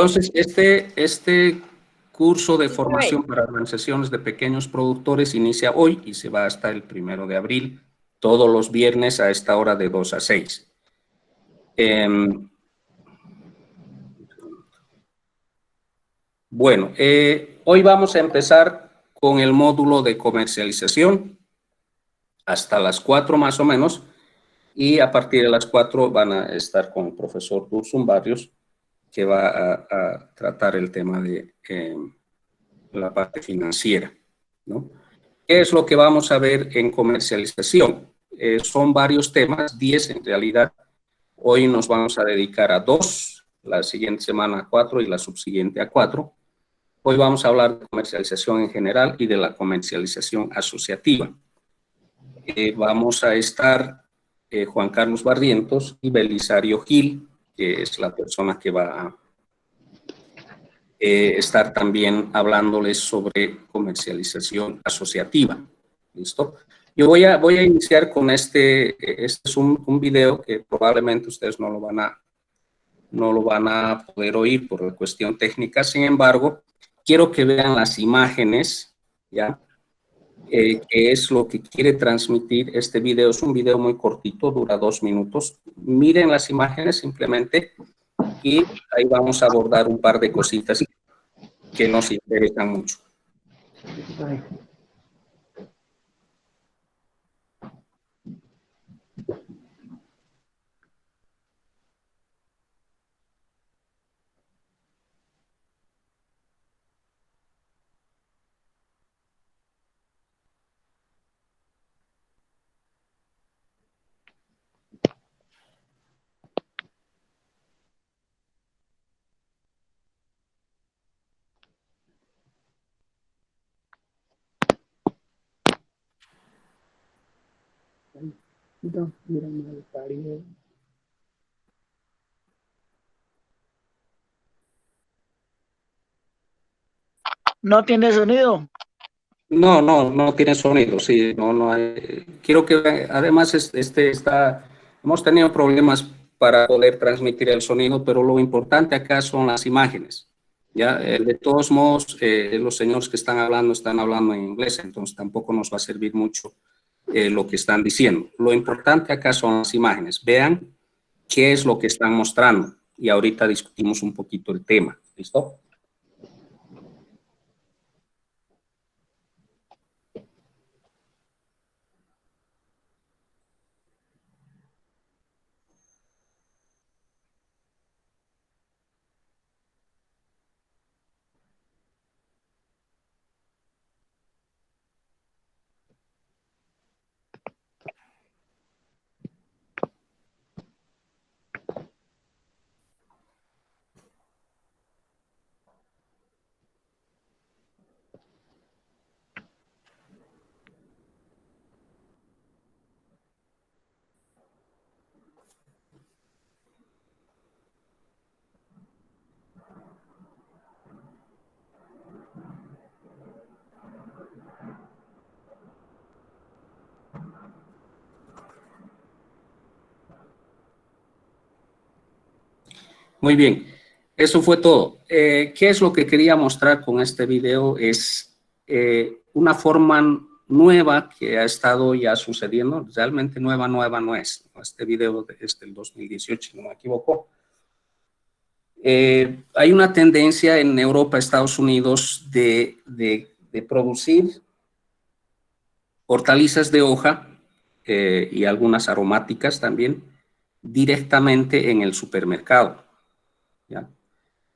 Entonces, este curso de formación para organizaciones de pequeños productores inicia hoy y se va hasta el 1 de abril, todos los viernes a esta hora de 2 a 6. Bueno, hoy vamos a empezar con el módulo de comercialización hasta las 4 más o menos, y a partir de las 4 van a estar con el profesor Dursun Barrios, que va a tratar el tema de la parte financiera, ¿no? ¿Qué es lo que vamos a ver en comercialización? Son varios temas, 10 en realidad. Hoy nos vamos a dedicar a 2, la siguiente semana a 4 y la subsiguiente a 4. Hoy vamos a hablar de comercialización en general y de la comercialización asociativa. Vamos a estar Juan Carlos Barrientos y Belisario Gil, que es la persona que va a estar también hablándoles sobre comercialización asociativa. ¿Listo? Yo voy a iniciar con este es un video que probablemente ustedes no lo van a poder oír por la cuestión técnica. Sin embargo, quiero que vean las imágenes, ¿ya? Que es lo que quiere transmitir este video. Es un video muy cortito, dura 2 minutos. Miren las imágenes simplemente y ahí vamos a abordar un par de cositas que nos interesan mucho. ¿No tiene sonido? No tiene sonido, sí, no hay. Quiero que vean, además hemos tenido problemas para poder transmitir el sonido, pero lo importante acá son las imágenes. Ya, de todos modos, los señores que están hablando en inglés, entonces tampoco nos va a servir mucho lo que están diciendo. Lo importante acá son las imágenes. Vean qué es lo que están mostrando y ahorita discutimos un poquito el tema. ¿Listo? Muy bien, eso fue todo. ¿Qué es lo que quería mostrar con este video? Es una forma nueva que ha estado ya sucediendo. Realmente nueva no es. Este video es del 2018, si no me equivoco. Hay una tendencia en Europa, Estados Unidos, de producir hortalizas de hoja y algunas aromáticas también directamente en el supermercado. ¿Ya?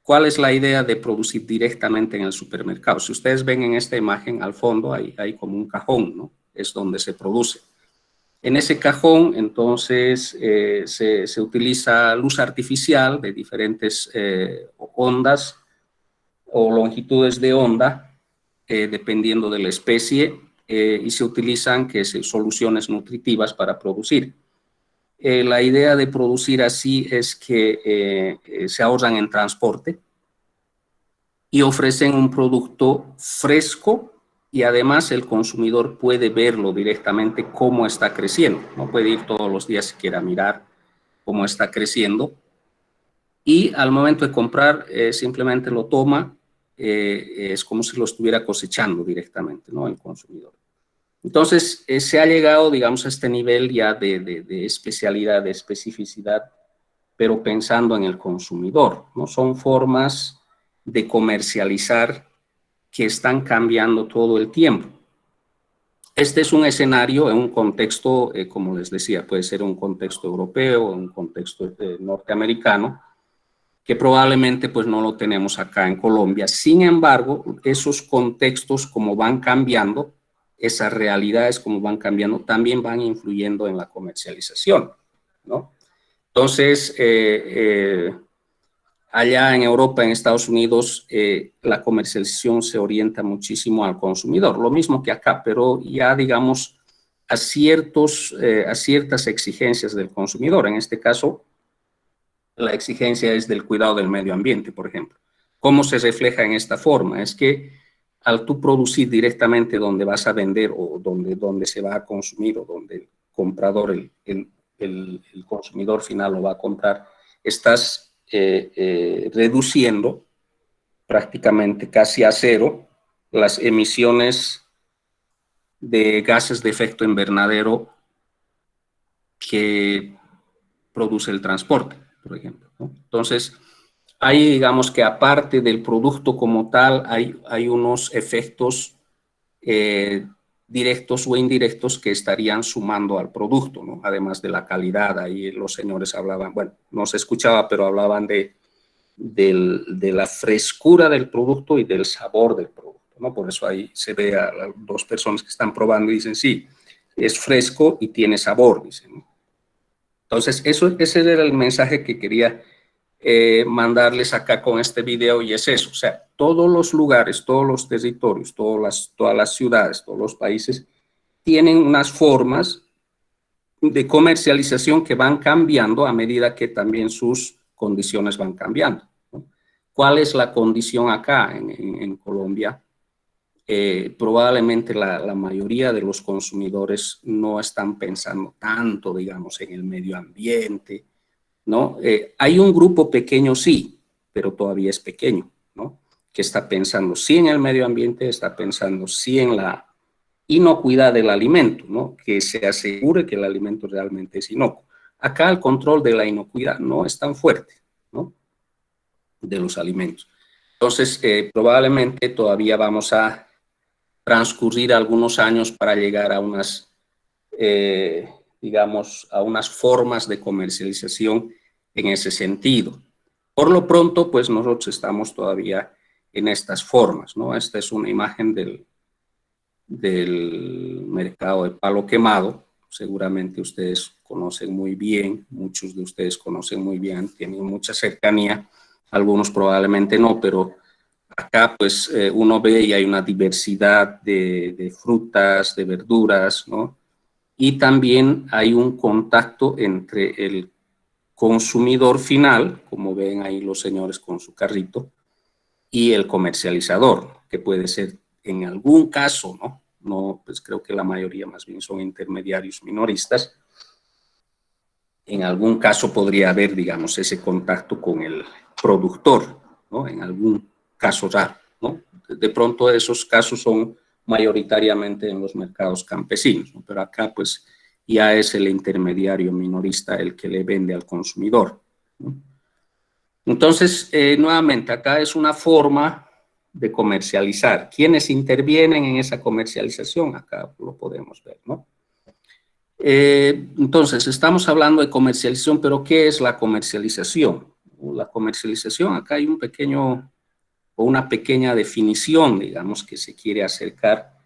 ¿Cuál es la idea de producir directamente en el supermercado? Si ustedes ven en esta imagen al fondo, hay como un cajón, ¿no? Es donde se produce. En ese cajón, entonces, se utiliza luz artificial de diferentes ondas o longitudes de onda, dependiendo de la especie, y se utilizan soluciones nutritivas para producir. La idea de producir así es que se ahorran en transporte y ofrecen un producto fresco y además el consumidor puede verlo directamente cómo está creciendo. No puede ir todos los días si quiera mirar cómo está creciendo y al momento de comprar simplemente lo toma, es como si lo estuviera cosechando directamente, ¿no?, el consumidor. Entonces, se ha llegado, digamos, a este nivel ya de especialidad, de especificidad, pero pensando en el consumidor, ¿no? Son formas de comercializar que están cambiando todo el tiempo. Este es un escenario en un contexto, como les decía, puede ser un contexto europeo, un contexto norteamericano, que probablemente pues no lo tenemos acá en Colombia. Sin embargo, esos contextos como van cambiando, esas realidades como van cambiando, también van influyendo en la comercialización, ¿no? Entonces, allá en Europa, en Estados Unidos, la comercialización se orienta muchísimo al consumidor, lo mismo que acá, pero ya digamos a ciertas exigencias del consumidor. En este caso, la exigencia es del cuidado del medio ambiente, por ejemplo. ¿Cómo se refleja en esta forma? Es que al tú producir directamente donde vas a vender o donde se va a consumir o donde el comprador, el consumidor final lo va a comprar, estás reduciendo prácticamente casi a cero las emisiones de gases de efecto invernadero que produce el transporte, por ejemplo, ¿no? Entonces, hay, digamos que aparte del producto como tal, hay unos efectos directos o indirectos que estarían sumando al producto, ¿no? Además de la calidad. Ahí los señores hablaban, bueno, no se escuchaba, pero hablaban de la frescura del producto y del sabor del producto, ¿no? Por eso ahí se ve a las dos personas que están probando y dicen, sí, es fresco y tiene sabor, dicen, ¿no? Entonces, ese era el mensaje que quería mandarles acá con este video, y es eso, o sea, todos los lugares, todos los territorios, todas las ciudades, todos los países tienen unas formas de comercialización que van cambiando a medida que también sus condiciones van cambiando, ¿no? ¿Cuál es la condición acá en Colombia? Probablemente la mayoría de los consumidores no están pensando tanto, digamos, en el medio ambiente, ¿no? Hay un grupo pequeño, sí, pero todavía es pequeño, ¿no?, que está pensando sí en el medio ambiente, está pensando sí en la inocuidad del alimento, ¿no?, que se asegure que el alimento realmente es inocuo. Acá el control de la inocuidad no es tan fuerte, ¿no?, de los alimentos. Entonces, probablemente todavía vamos a transcurrir algunos años para llegar a unas, digamos, a unas formas de comercialización en ese sentido. Por lo pronto, pues nosotros estamos todavía en estas formas, ¿no? Esta es una imagen del mercado de Palo Quemado. Seguramente ustedes conocen muy bien, muchos de ustedes conocen muy bien, tienen mucha cercanía, algunos probablemente no, pero acá pues uno ve y hay una diversidad de frutas, de verduras, ¿no? Y también hay un contacto entre el consumidor final, como ven ahí los señores con su carrito, y el comercializador, que puede ser en algún caso, ¿no? No, pues creo que la mayoría más bien son intermediarios minoristas. En algún caso podría haber, digamos, ese contacto con el productor, ¿no?, en algún caso raro, ¿no? De pronto esos casos son mayoritariamente en los mercados campesinos, ¿no? Pero acá pues ya es el intermediario minorista el que le vende al consumidor, ¿no? Entonces, nuevamente, acá es una forma de comercializar. ¿Quiénes intervienen en esa comercialización? Acá lo podemos ver, ¿no? Entonces, estamos hablando de comercialización, pero ¿qué es la comercialización? La comercialización, acá hay un pequeño o una pequeña definición, digamos, que se quiere acercar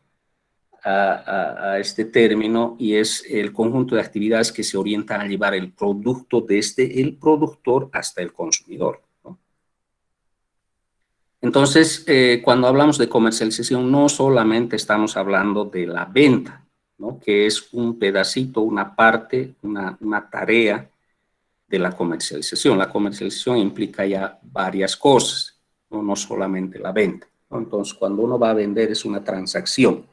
a este término, y es el conjunto de actividades que se orientan a llevar el producto desde el productor hasta el consumidor, ¿no? Entonces, cuando hablamos de comercialización, no solamente estamos hablando de la venta, ¿no?, que es un pedacito, una parte, una tarea de la comercialización. La comercialización implica ya varias cosas, no solamente la venta, ¿no? Entonces, cuando uno va a vender es una transacción.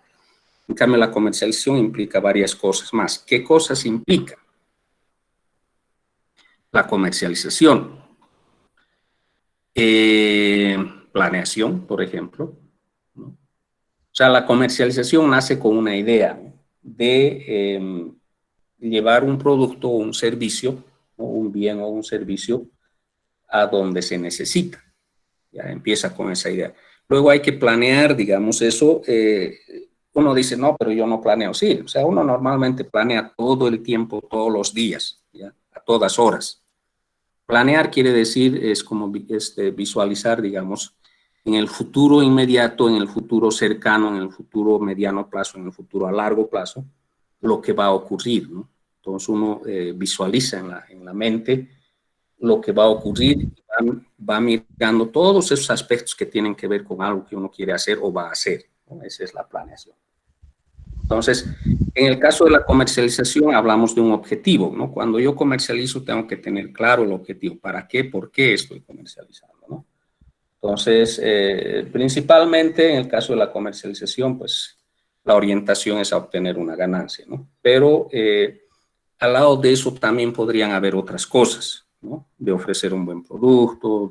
En cambio, la comercialización implica varias cosas más. ¿Qué cosas implica la comercialización? Planeación, por ejemplo, ¿no? O sea, la comercialización nace con una idea, ¿no?, de llevar un producto o un servicio, ¿no?, un bien o un servicio a donde se necesita. Ya empieza con esa idea. Luego hay que planear, digamos, eso. Uno dice, no, pero yo no planeo. Sí, o sea, uno normalmente planea todo el tiempo, todos los días, ¿ya?, a todas horas. Planear quiere decir, es como visualizar, digamos, en el futuro inmediato, en el futuro cercano, en el futuro mediano plazo, en el futuro a largo plazo, lo que va a ocurrir, ¿no? Entonces uno visualiza en la mente lo que va a ocurrir, va mirando todos esos aspectos que tienen que ver con algo que uno quiere hacer o va a hacer, ¿no? Esa es la planeación. Entonces, en el caso de la comercialización hablamos de un objetivo, ¿no? Cuando yo comercializo tengo que tener claro el objetivo, para qué, por qué estoy comercializando, ¿no? Entonces, principalmente en el caso de la comercialización, pues la orientación es a obtener una ganancia, ¿no? Pero al lado de eso también podrían haber otras cosas, ¿no? De ofrecer un buen producto,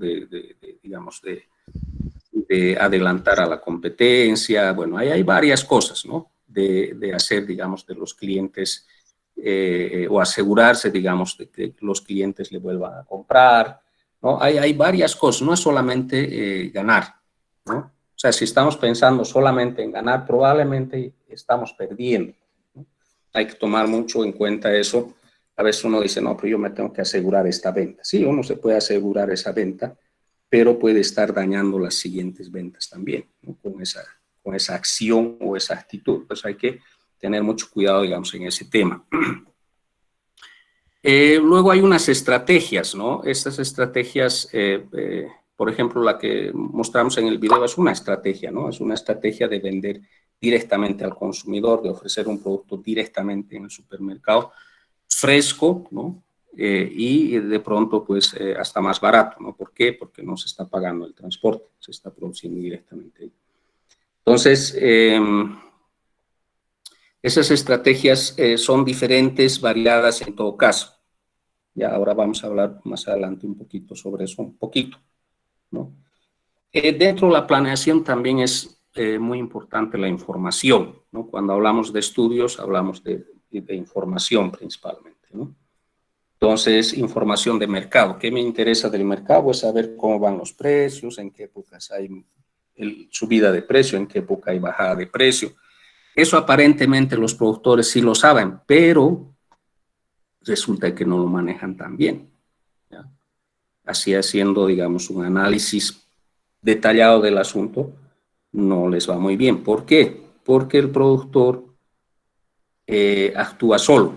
digamos, de adelantar a la competencia. Bueno, hay varias cosas, ¿no? De hacer, digamos, de los clientes o asegurarse, digamos, de que los clientes le vuelvan a comprar, ¿no? Hay varias cosas, no es solamente ganar, ¿no? O sea, si estamos pensando solamente en ganar, probablemente estamos perdiendo, ¿no? Hay que tomar mucho en cuenta eso. A veces uno dice, no, pero yo me tengo que asegurar esta venta. Sí, uno se puede asegurar esa venta, pero puede estar dañando las siguientes ventas también, ¿no?, con esa acción o esa actitud. Pues hay que tener mucho cuidado, digamos, en ese tema. Luego hay unas estrategias, ¿no? Estas estrategias, por ejemplo, la que mostramos en el video es una estrategia, ¿no? Es una estrategia de vender directamente al consumidor, de ofrecer un producto directamente en el supermercado, fresco, ¿no? Y de pronto, pues, hasta más barato, ¿no? ¿Por qué? Porque no se está pagando el transporte, se está produciendo directamente. Entonces, esas estrategias son diferentes, variadas en todo caso. Ya ahora vamos a hablar más adelante un poquito sobre eso, un poquito, ¿no? Dentro de la planeación también es muy importante la información, ¿no? Cuando hablamos de estudios, hablamos de información principalmente, ¿no? Entonces, información de mercado. ¿Qué me interesa del mercado? Es saber cómo van los precios, en qué épocas hay subida de precio, en qué época hay bajada de precio. Eso aparentemente los productores sí lo saben, pero resulta que no lo manejan tan bien, ¿ya? Así, haciendo, digamos, un análisis detallado del asunto, no les va muy bien. ¿Por qué? Porque el productor actúa solo.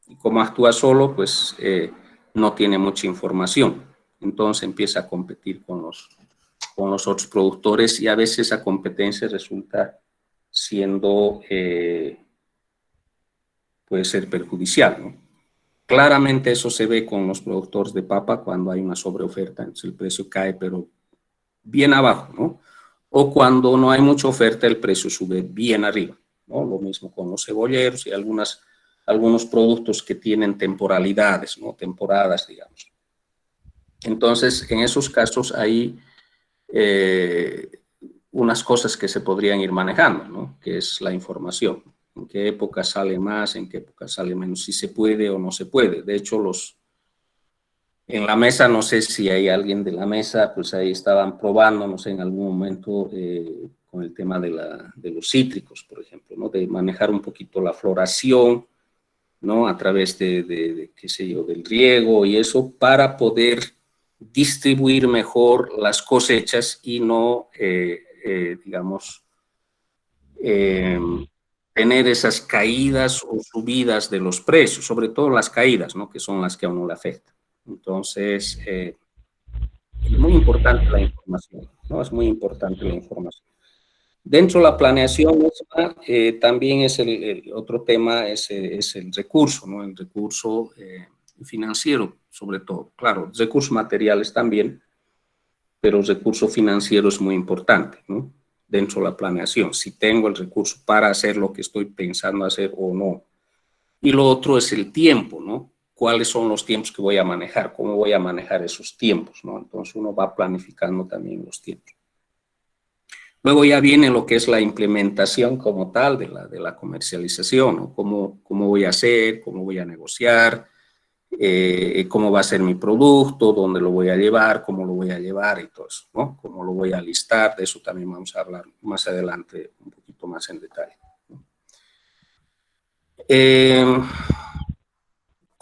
Y como actúa solo, pues no tiene mucha información. Entonces empieza a competir con los otros productores y a veces esa competencia resulta siendo, puede ser perjudicial, ¿no? Claramente eso se ve con los productores de papa cuando hay una sobreoferta, entonces el precio cae, pero bien abajo, ¿no? O cuando no hay mucha oferta, el precio sube bien arriba, ¿no? Lo mismo con los cebolleros y algunos productos que tienen temporalidades, ¿no? Temporadas, digamos. Entonces, en esos casos hay unas cosas que se podrían ir manejando, ¿no? Que es la información. En qué época sale más, en qué época sale menos, si se puede o no se puede. De hecho, en la mesa, no sé si hay alguien de la mesa, pues ahí estaban probando, no sé, en algún momento con el tema de los cítricos, por ejemplo, ¿no? De manejar un poquito la floración, ¿no? A través qué sé yo, del riego y eso, para poder distribuir mejor las cosechas y no, digamos, tener esas caídas o subidas de los precios, sobre todo las caídas, ¿no? Que son las que a uno le afectan. Entonces, es muy importante la información, ¿no? Es muy importante la información. Dentro de la planeación misma, también es el otro tema, es el recurso, ¿no? El recurso financiero, sobre todo. Claro, recursos materiales también, pero el recurso financiero es muy importante, ¿no? Dentro de la planeación, si tengo el recurso para hacer lo que estoy pensando hacer o no. Y lo otro es el tiempo, ¿no? cuáles son los tiempos que voy a manejar, cómo voy a manejar esos tiempos, ¿no? Entonces uno va planificando también los tiempos. Luego ya viene lo que es la implementación como tal de la comercialización, ¿no? Cómo voy a hacer, cómo voy a negociar, cómo va a ser mi producto, dónde lo voy a llevar, cómo lo voy a llevar y todo eso, ¿no? Cómo lo voy a listar, de eso también vamos a hablar más adelante un poquito más en detalle.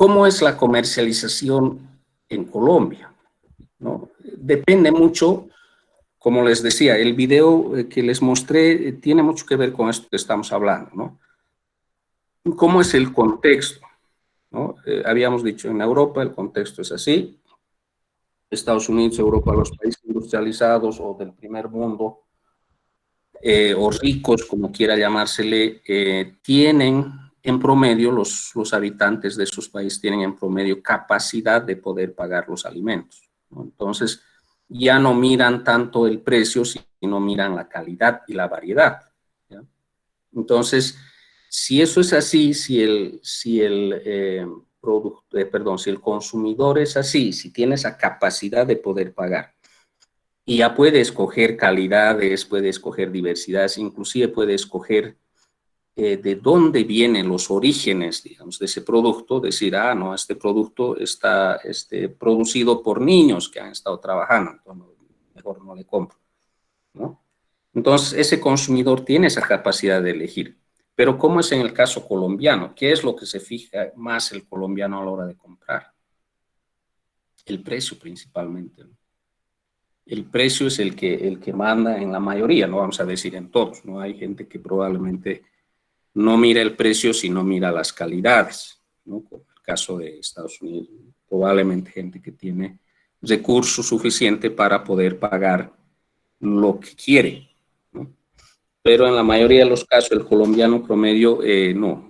¿Cómo es la comercialización en Colombia? ¿No? Depende mucho, como les decía, el video que les mostré tiene mucho que ver con esto que estamos hablando, ¿no? ¿Cómo es el contexto? ¿No? Habíamos dicho, en Europa el contexto es así, Estados Unidos, Europa, los países industrializados o del primer mundo, o ricos, como quiera llamársele, tienen en promedio, los habitantes de esos países tienen en promedio capacidad de poder pagar los alimentos, ¿no? Entonces, ya no miran tanto el precio, sino miran la calidad y la variedad, ¿ya? Entonces, si eso es así, si el consumidor es así, si tiene esa capacidad de poder pagar, y ya puede escoger calidades, puede escoger diversidades, inclusive puede escoger de dónde vienen los orígenes, digamos, de ese producto, decir, ah, no, este producto está producido por niños que han estado trabajando, entonces mejor no le compro, ¿no? Entonces, ese consumidor tiene esa capacidad de elegir. Pero ¿cómo es en el caso colombiano? ¿Qué es lo que se fija más el colombiano a la hora de comprar? El precio principalmente, ¿no? El precio es el que manda en la mayoría, no vamos a decir en todos, ¿no? Hay gente que probablemente no mira el precio, sino mira las calidades, ¿no? Como el caso de Estados Unidos, probablemente gente que tiene recursos suficientes para poder pagar lo que quiere, ¿no? Pero en la mayoría de los casos el colombiano promedio no,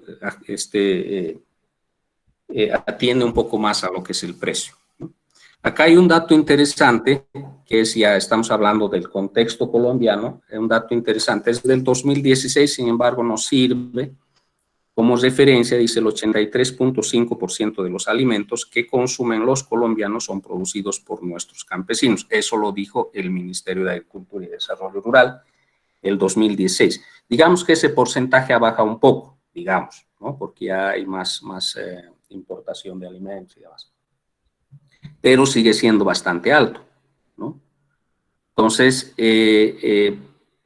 atiende un poco más a lo que es el precio, ¿no? Acá hay un dato interesante, que es, ya estamos hablando del contexto colombiano, un dato interesante, es del 2016, sin embargo nos sirve como referencia, dice el 83.5% de los alimentos que consumen los colombianos son producidos por nuestros campesinos. Eso lo dijo el Ministerio de Agricultura y Desarrollo Rural el 2016. Digamos que ese porcentaje ha bajado un poco, digamos, ¿no? Porque ya hay más importación de alimentos y demás. Pero sigue siendo bastante alto, ¿no? Entonces,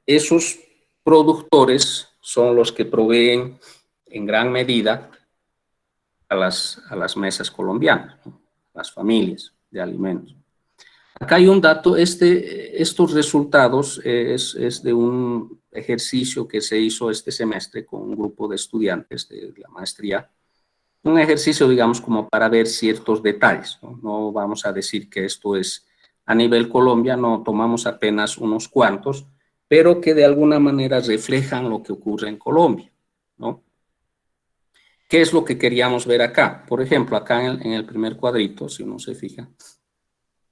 esos productores son los que proveen en gran medida a las mesas colombianas, ¿no? Las familias de alimentos. Acá hay un dato, estos resultados es de un ejercicio que se hizo este semestre con un grupo de estudiantes de la maestría, un ejercicio, digamos, como para ver ciertos detalles, ¿no? No vamos a decir que esto es a nivel Colombia, no tomamos apenas unos cuantos, pero que de alguna manera reflejan lo que ocurre en Colombia, ¿no? ¿Qué es lo que queríamos ver acá? Por ejemplo, acá en el primer cuadrito, si uno se fija,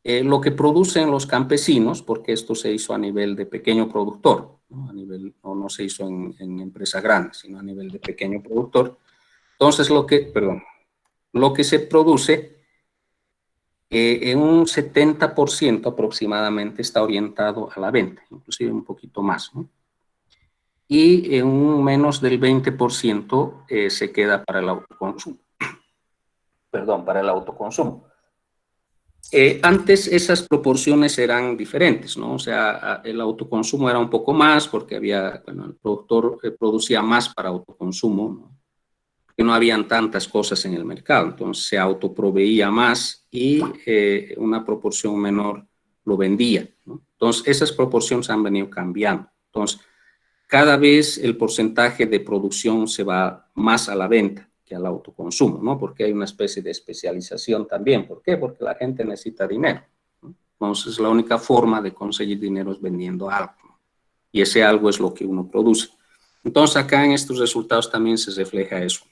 lo que producen los campesinos, porque esto se hizo a nivel de pequeño productor, ¿no? A nivel, no se hizo en empresa grande, sino a nivel de pequeño productor. Entonces, lo que se produce en un 70% aproximadamente está orientado a la venta, inclusive un poquito más, ¿no? Y en un menos del 20% se queda para el autoconsumo. Perdón, para el autoconsumo. Antes esas proporciones eran diferentes, ¿no? O sea, el autoconsumo era un poco más porque había, bueno, el productor producía más para autoconsumo, ¿no? Porque no habían tantas cosas en el mercado, entonces se autoproveía más y una proporción menor lo vendía, ¿no? Entonces esas proporciones han venido cambiando. Entonces, cada vez el porcentaje de producción se va más a la venta que al autoconsumo, ¿no? Porque hay una especie de especialización también. ¿Por qué? Porque la gente necesita dinero, ¿no? Entonces, la única forma de conseguir dinero es vendiendo algo, ¿no? Y ese algo es lo que uno produce. Entonces, acá en estos resultados también se refleja eso.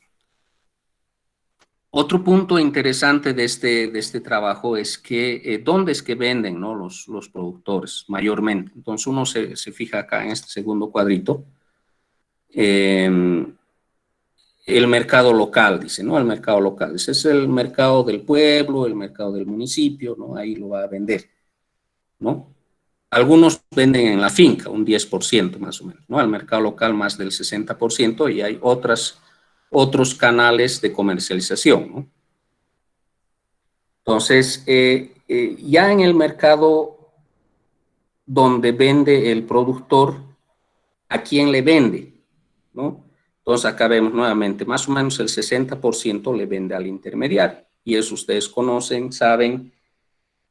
Otro punto interesante de este trabajo es que dónde es que venden, ¿no? los productores mayormente. Entonces uno se fija acá en este segundo cuadrito. el mercado local, dice, ¿no? El mercado local. Ese es el mercado del pueblo, el mercado del municipio, ¿no? Ahí lo va a vender, ¿no? Algunos venden en la finca, un 10% más o menos, ¿no? Al mercado local más del 60% y hay otros canales de comercialización, ¿no? Entonces, ya en el mercado donde vende el productor, ¿a quién le vende? ¿No? Entonces, acá vemos nuevamente, más o menos el 60% le vende al intermediario. Y eso ustedes conocen, saben,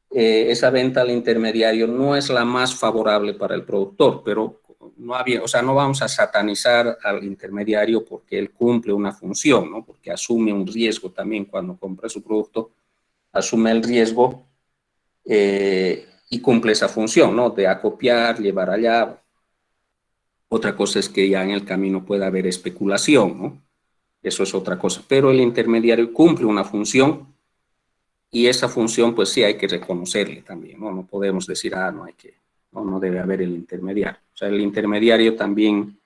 esa venta al intermediario no es la más favorable para el productor, pero no había, o sea, no vamos a satanizar al intermediario porque él cumple una función, ¿no? Porque asume un riesgo también cuando compra su producto, asume el riesgo y cumple esa función, ¿no? De acopiar, llevar allá. Otra cosa es que ya en el camino pueda haber especulación, ¿no? Eso es otra cosa. Pero el intermediario cumple una función y esa función, pues sí hay que reconocerle también, ¿no? No podemos decir, no hay que, no debe haber el intermediario. O sea, el intermediario también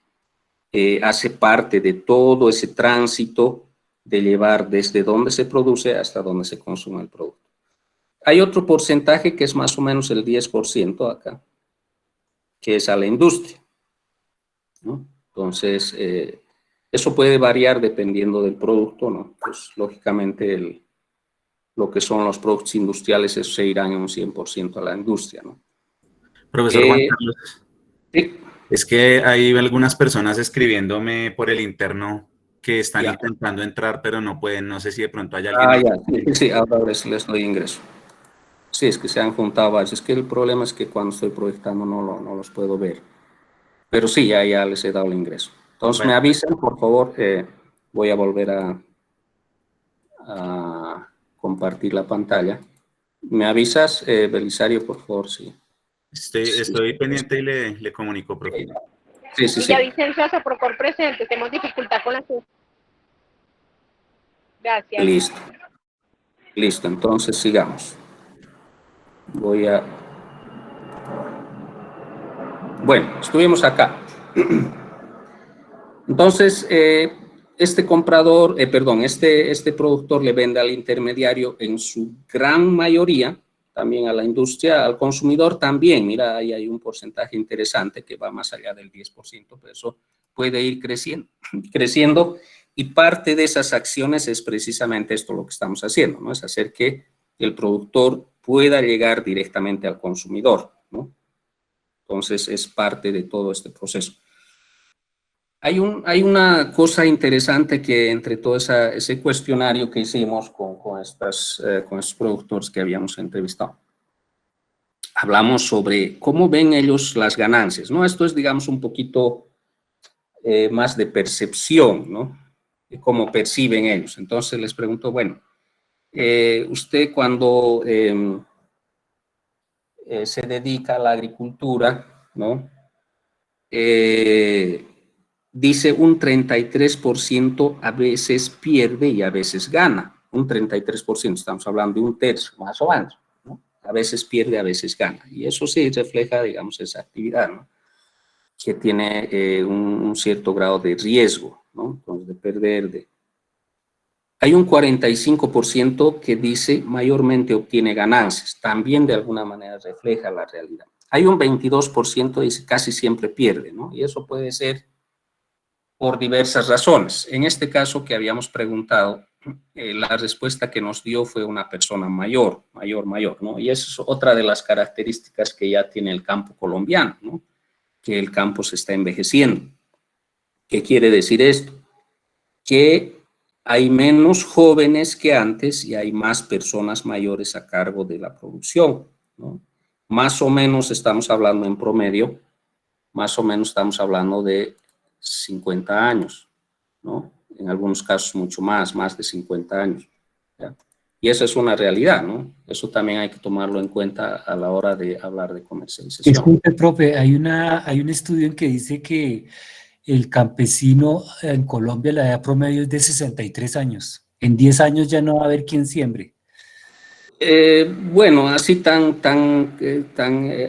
hace parte de todo ese tránsito de llevar desde donde se produce hasta donde se consume el producto. Hay otro porcentaje que es más o menos el 10% acá, que es a la industria, ¿no? Entonces, eso puede variar dependiendo del producto, ¿no? Pues lógicamente lo que son los productos industriales, eso se irán en un 100% a la industria, ¿no? Profesor Juan Carlos, Sí. es que hay algunas personas escribiéndome por el interno que están Ya. intentando entrar, pero no pueden. No sé si de pronto hay alguien. Ya. Sí, ahora les doy ingreso. Sí, es que se han juntado varios. Es que el problema es que cuando estoy proyectando no los puedo ver. Pero sí, ya les he dado el ingreso. Entonces, Bueno. me avisan, por favor. Voy a volver a compartir la pantalla. ¿Me avisas, Belisario, por favor? Sí. Estoy pendiente y le comunico, profe. Sí. Villavicencio, Soprocor presente. Tenemos dificultad con la sesión. Gracias. Listo, entonces sigamos. Bueno, estuvimos acá. Entonces, este productor le vende al intermediario en su gran mayoría, también a la industria, al consumidor también. Mira, ahí hay un porcentaje interesante que va más allá del 10%, pero eso puede ir creciendo y parte de esas acciones es precisamente esto lo que estamos haciendo, ¿no? Es hacer que el productor pueda llegar directamente al consumidor, ¿no? Entonces, es parte de todo este proceso. Hay una cosa interesante que entre todo ese cuestionario que hicimos con estos productores que habíamos entrevistado, hablamos sobre cómo ven ellos las ganancias, ¿no? Esto es, digamos, un poquito más de percepción, ¿no? De cómo perciben ellos. Entonces les pregunto, bueno, usted cuando se dedica a la agricultura, ¿no? Dice un 33% a veces pierde y a veces gana. Un 33%, estamos hablando de un tercio, más o menos, ¿no? A veces pierde, a veces gana. Y eso sí refleja, digamos, esa actividad, ¿no? Que tiene un cierto grado de riesgo, ¿no? Entonces, de perder. Hay un 45% que dice mayormente obtiene ganancias. También de alguna manera refleja la realidad. Hay un 22% que dice casi siempre pierde, ¿no? Y eso puede ser por diversas razones. En este caso que habíamos preguntado, la respuesta que nos dio fue una persona mayor, ¿no? Y esa es otra de las características que ya tiene el campo colombiano, ¿no? Que el campo se está envejeciendo. ¿Qué quiere decir esto? Que hay menos jóvenes que antes y hay más personas mayores a cargo de la producción, ¿no? Más o menos estamos hablando en promedio, más o menos estamos hablando de 50 años, ¿no? En algunos casos mucho más de 50 años, ¿ya? Y eso es una realidad, ¿no? Eso también hay que tomarlo en cuenta a la hora de hablar de comercialización. Disculpe, profe, hay un estudio en que dice que el campesino en Colombia la edad promedio es de 63 años. En 10 años ya no va a haber quien siembre. Bueno, así tan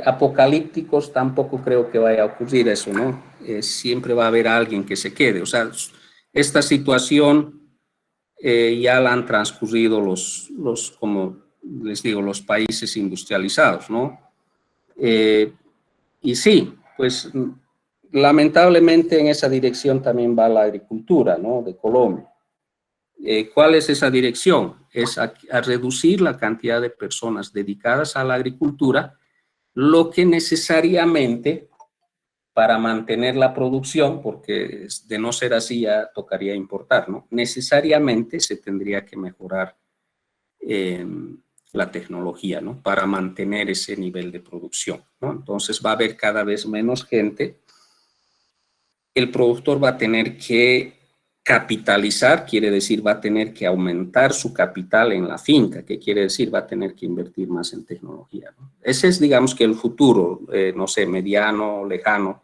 apocalípticos tampoco creo que vaya a ocurrir eso, ¿no? Siempre va a haber alguien que se quede. O sea, esta situación ya la han transcurrido como les digo, los países industrializados, ¿no? Y sí, pues lamentablemente en esa dirección también va la agricultura, ¿no? De Colombia. ¿Cuál es esa dirección? Es a reducir la cantidad de personas dedicadas a la agricultura, lo que necesariamente para mantener la producción, porque de no ser así ya tocaría importar, ¿no? Necesariamente se tendría que mejorar la tecnología, ¿no? Para mantener ese nivel de producción, ¿no? Entonces va a haber cada vez menos gente. El productor va a tener que capitalizar, quiere decir va a tener que aumentar su capital en la finca, que quiere decir va a tener que invertir más en tecnología, ¿no? Ese es, digamos, que el futuro, no sé, mediano, lejano.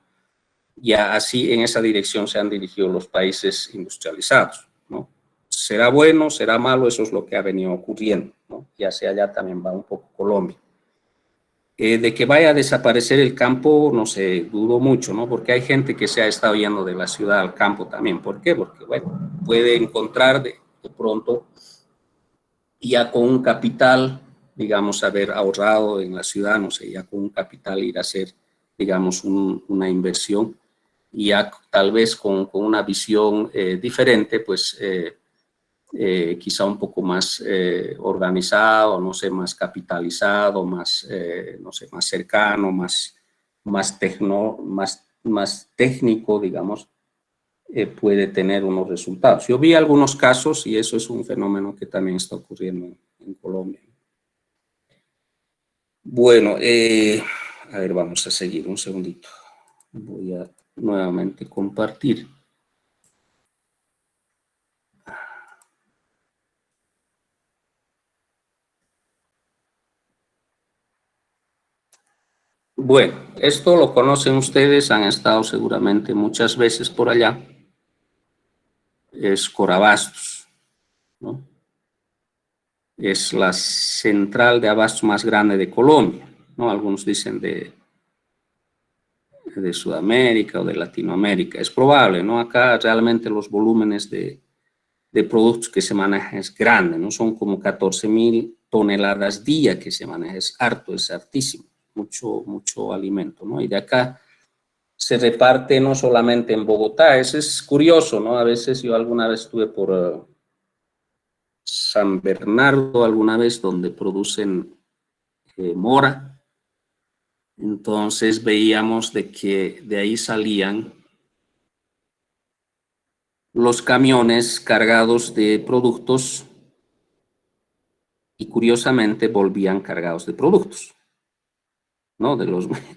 Ya así en esa dirección se han dirigido los países industrializados, ¿no? ¿Será bueno, será malo? Eso es lo que ha venido ocurriendo, ¿no? Y hacia allá también va un poco Colombia. De que vaya a desaparecer el campo, no sé, dudo mucho, ¿no? Porque hay gente que se ha estado yendo de la ciudad al campo también. ¿Por qué? Porque, bueno, puede encontrar de pronto, ya con un capital, digamos, haber ahorrado en la ciudad, no sé, ya con un capital ir a hacer, digamos, una inversión, y ya tal vez con una visión diferente, pues quizá un poco más organizado, no sé, más capitalizado, más, no sé, más cercano, más técnico, digamos, puede tener unos resultados. Yo vi algunos casos y eso es un fenómeno que también está ocurriendo en Colombia. Bueno, a ver, vamos a seguir un segundito. Voy a nuevamente compartir. Bueno, esto lo conocen ustedes, han estado seguramente muchas veces por allá. Es Corabastos, ¿no? Es la central de abastos más grande de Colombia, ¿no? Algunos dicen de Sudamérica o de Latinoamérica. Es probable, ¿no? Acá realmente los volúmenes de productos que se manejan es grande, ¿no? Son como 14.000 toneladas día que se maneja, es harto, es hartísimo, mucho alimento, ¿no? Y de acá se reparte no solamente en Bogotá, eso es curioso, ¿no? A veces yo alguna vez estuve por San Bernardo, alguna vez donde producen mora, entonces veíamos de que de ahí salían los camiones cargados de productos y curiosamente volvían cargados de productos, ¿no? De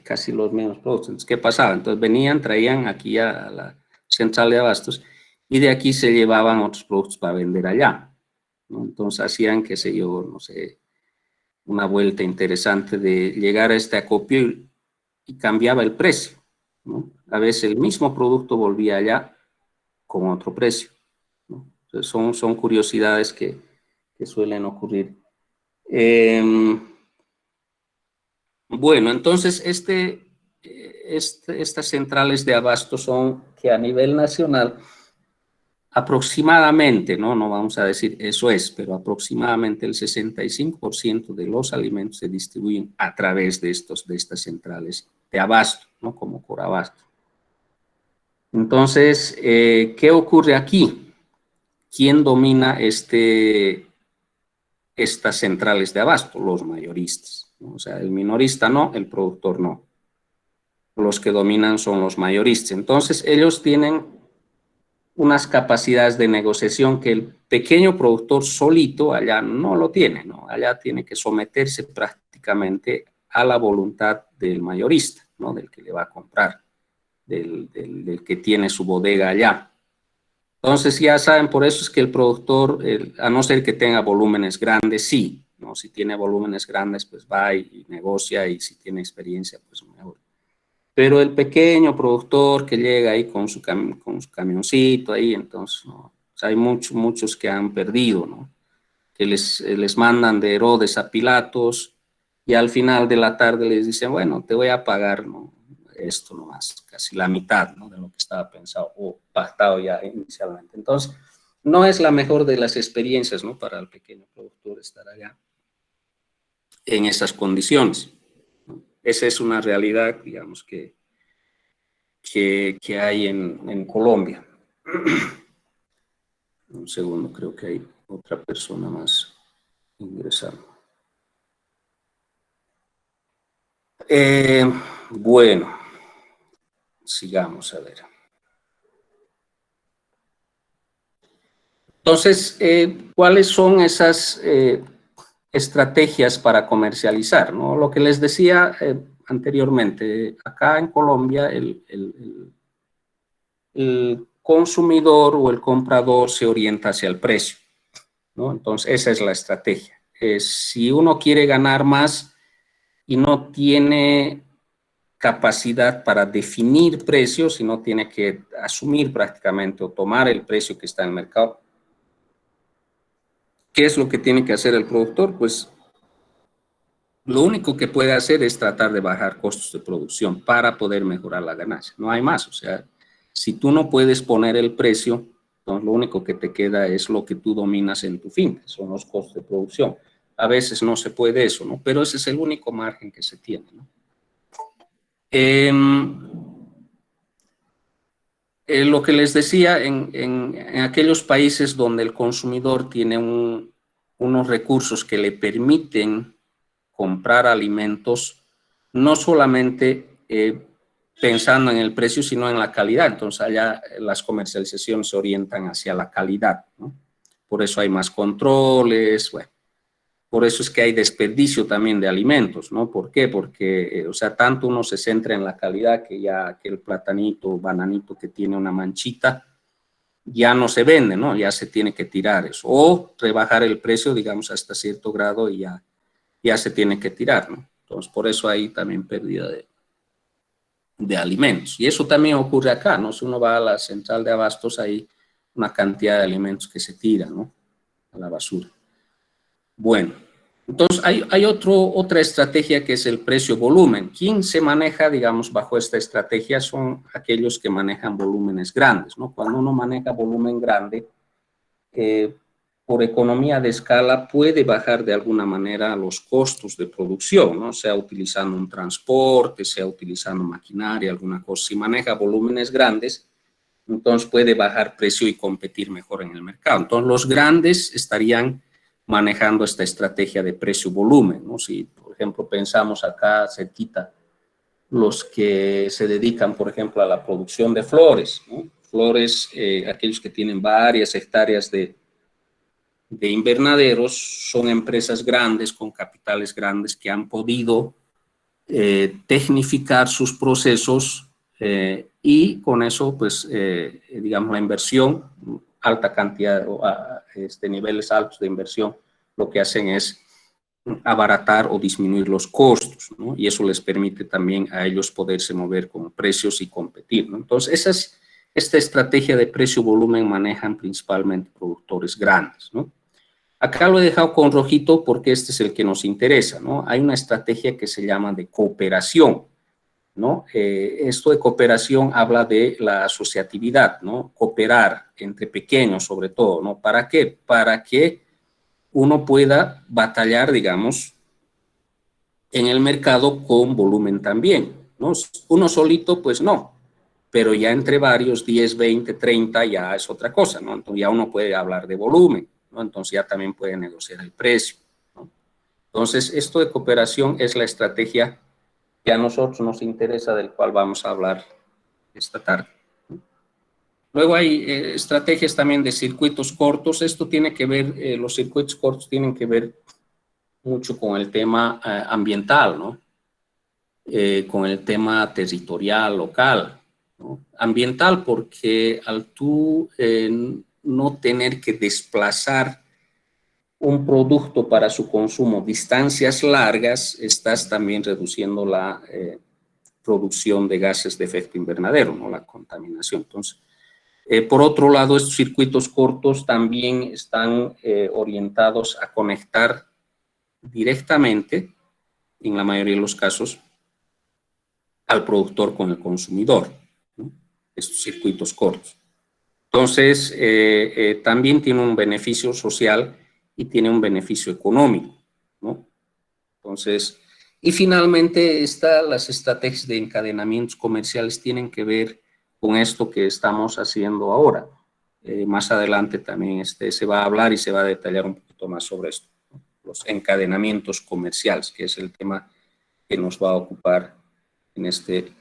casi los mismos productos. Entonces, ¿qué pasaba? Entonces venían, traían aquí a la central de abastos y de aquí se llevaban otros productos para vender allá, ¿no? Entonces hacían, qué sé yo, no sé, una vuelta interesante de llegar a este acopio y cambiaba el precio, ¿no? A veces el mismo producto volvía allá con otro precio, ¿no? Entonces son curiosidades que suelen ocurrir. Bueno, entonces estas centrales de abasto son que a nivel nacional aproximadamente, no vamos a decir eso es, pero aproximadamente el 65% de los alimentos se distribuyen a través de estas centrales de abasto, ¿no? Como Corabasto. Entonces, ¿qué ocurre aquí? ¿Quién domina estas centrales de abasto? Los mayoristas, ¿no? O sea, el minorista no, el productor no. Los que dominan son los mayoristas. Entonces, ellos tienen unas capacidades de negociación que el pequeño productor solito allá no lo tiene, ¿no? Allá tiene que someterse prácticamente a la voluntad del mayorista, ¿no? Del que le va a comprar, del que tiene su bodega allá. Entonces ya saben, por eso es que el productor, a no ser que tenga volúmenes grandes, sí, ¿no? Si tiene volúmenes grandes, pues va y negocia, y si tiene experiencia, pues mejor. Pero el pequeño productor que llega ahí con su camioncito ahí, entonces, ¿no? O sea, hay muchos que han perdido, ¿no? Que les mandan de Herodes a Pilatos y al final de la tarde les dicen, bueno, te voy a pagar, ¿no? Esto nomás, casi la mitad, ¿no? De lo que estaba pensado, o pactado ya inicialmente. Entonces, no es la mejor de las experiencias, ¿no? Para el pequeño productor estar allá en esas condiciones. Esa es una realidad, digamos, que hay en Colombia. Un segundo, creo que hay otra persona más ingresando. Bueno, sigamos a ver. Entonces, ¿cuáles son esas estrategias para comercializar, ¿no? Lo que les decía anteriormente, acá en Colombia el consumidor o el comprador se orienta hacia el precio, ¿no? Entonces, esa es la estrategia. Si uno quiere ganar más y no tiene capacidad para definir precios, sino tiene que asumir prácticamente o tomar el precio que está en el mercado, ¿qué es lo que tiene que hacer el productor? Pues lo único que puede hacer es tratar de bajar costos de producción para poder mejorar la ganancia. No hay más. O sea, si tú no puedes poner el precio, entonces lo único que te queda es lo que tú dominas en tu finca, son los costos de producción. A veces no se puede eso, ¿no? Pero ese es el único margen que se tiene, ¿no? Lo que les decía, en aquellos países donde el consumidor tiene unos recursos que le permiten comprar alimentos, no solamente pensando en el precio, sino en la calidad. Entonces, allá las comercializaciones se orientan hacia la calidad, ¿no? Por eso hay más controles, bueno. Por eso es que hay desperdicio también de alimentos, ¿no? ¿Por qué? Porque, o sea, tanto uno se centra en la calidad que ya que el platanito o bananito que tiene una manchita ya no se vende, ¿no? Ya se tiene que tirar eso. O rebajar el precio, digamos, hasta cierto grado y ya se tiene que tirar, ¿no? Entonces, por eso hay también pérdida de alimentos. Y eso también ocurre acá, ¿no? Si uno va a la central de abastos, hay una cantidad de alimentos que se tiran, ¿no? A la basura. Bueno, entonces hay otra estrategia que es el precio-volumen. ¿Quién se maneja, digamos, bajo esta estrategia? Son aquellos que manejan volúmenes grandes, ¿no? Cuando uno maneja volumen grande, por economía de escala puede bajar de alguna manera los costos de producción, ¿no? Sea utilizando un transporte, sea utilizando maquinaria, alguna cosa. Si maneja volúmenes grandes, entonces puede bajar precio y competir mejor en el mercado. Entonces los grandes estarían manejando esta estrategia de precio-volumen, ¿no? Si, por ejemplo, pensamos acá cerquita, los que se dedican, por ejemplo, a la producción de flores, ¿no? Flores, aquellos que tienen varias hectáreas de invernaderos, son empresas grandes, con capitales grandes, que han podido tecnificar sus procesos y con eso, pues, digamos, la inversión, alta cantidad, niveles altos de inversión, lo que hacen es abaratar o disminuir los costos, ¿no? Y eso les permite también a ellos poderse mover con precios y competir, ¿no? Entonces, esta estrategia de precio-volumen manejan principalmente productores grandes, ¿no? Acá lo he dejado con rojito porque este es el que nos interesa, ¿no? Hay una estrategia que se llama de cooperación, ¿no? Esto de cooperación habla de la asociatividad, ¿no? Cooperar entre pequeños sobre todo, ¿no? ¿Para qué? Para que uno pueda batallar, digamos, en el mercado con volumen también, ¿no? Uno solito, pues no, pero ya entre varios, 10, 20, 30, ya es otra cosa, ¿no? Entonces ya uno puede hablar de volumen, ¿no? Entonces ya también puede negociar el precio, ¿no? Entonces, esto de cooperación es la estrategia que a nosotros nos interesa, del cual vamos a hablar esta tarde. Luego hay estrategias también de circuitos cortos. Esto tiene que ver, los circuitos cortos tienen que ver mucho con el tema ambiental, ¿no? Con el tema territorial, local, ¿no? Ambiental porque al tú no tener que desplazar un producto para su consumo distancias largas, estás también reduciendo la producción de gases de efecto invernadero, ¿no? La contaminación. Entonces, por otro lado, estos circuitos cortos también están orientados a conectar directamente, en la mayoría de los casos, al productor con el consumidor, ¿no? Estos circuitos cortos. Entonces, también tiene un beneficio social y tiene un beneficio económico, ¿no? Entonces, y finalmente las estrategias de encadenamientos comerciales tienen que ver con esto que estamos haciendo ahora. Más adelante también se va a hablar y se va a detallar un poquito más sobre esto, ¿no? Los encadenamientos comerciales, que es el tema que nos va a ocupar en este